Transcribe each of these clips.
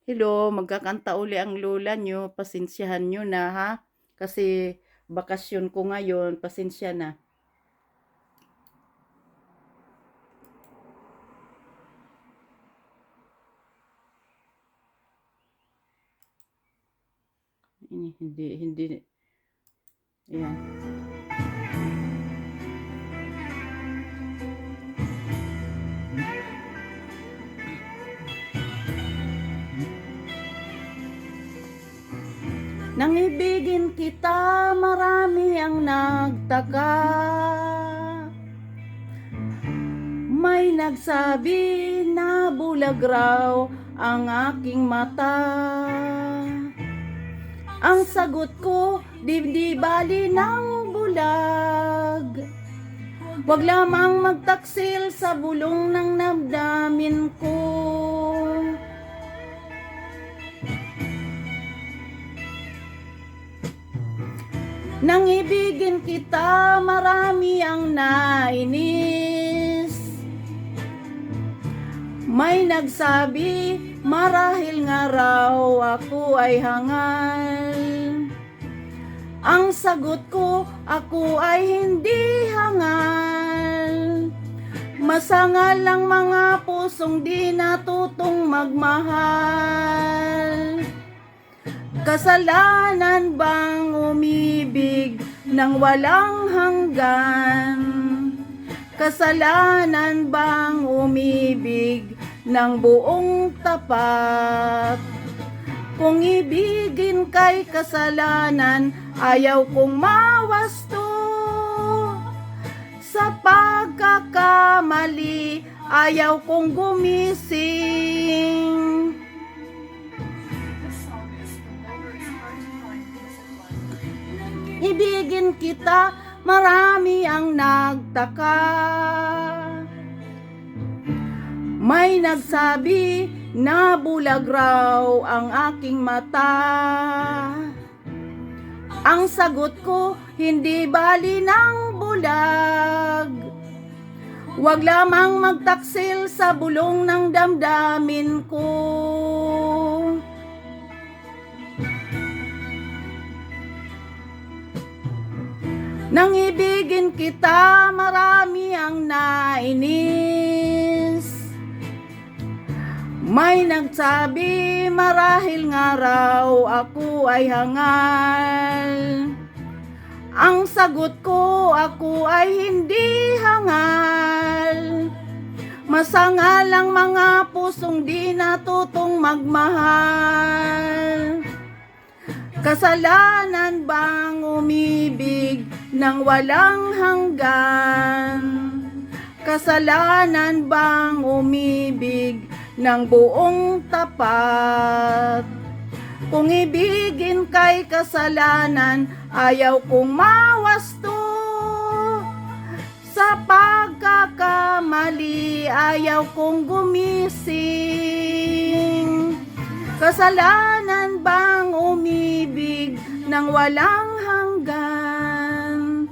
Hello, magkakanta uli ang lola nyo. Pasensyahan nyo na ha. Kasi bakasyon ko ngayon. Pasensya na. Hindi. Ayan. Nang ibigin kita, marami ang nagtaka. May nagsabi na bulag raw ang aking mata. Ang sagot ko, di bali ng bulag. Wag lamang magtaksil sa bulong ng namdamin ko. Nang ibigin kita, marami ang nainis. May nagsabi, marahil nga raw ako ay hangal. Ang sagot ko, ako ay hindi hangal. Masangal ang mga pusong di natutong magmahal. Kasalanan bang umibig ng walang hanggan? Kasalanan bang umibig ng buong tapat? Kung ibigin kay kasalanan, ayaw kong mawasto. Sa pagkakamali, ayaw kong gumising. Ibigin kita, marami ang nagtaka. May nagsabi na bulag raw ang aking mata. Ang sagot ko, hindi bali ng bulag. Wag lamang magtaksil sa bulong ng damdamin ko. Nang ibigin kita, marami ang nainis. May nagsabi, marahil nga raw ako ay hangal. Ang sagot ko, ako ay hindi hangal. Masangal ang mga pusong di natutong magmahal. Kasalanan bang umibig ng walang hanggan? Kasalanan bang umibig ng buong tapat? Kung ibigin kay kasalanan, ayaw kong mawasto. Sa pagkakamali, ayaw kong gumising. Kasalanan bang umibig ng walang hanggan?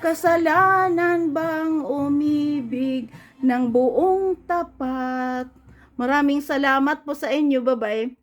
Kasalanan bang umibig ng buong tapat? Maraming salamat po sa inyo. Bye-bye.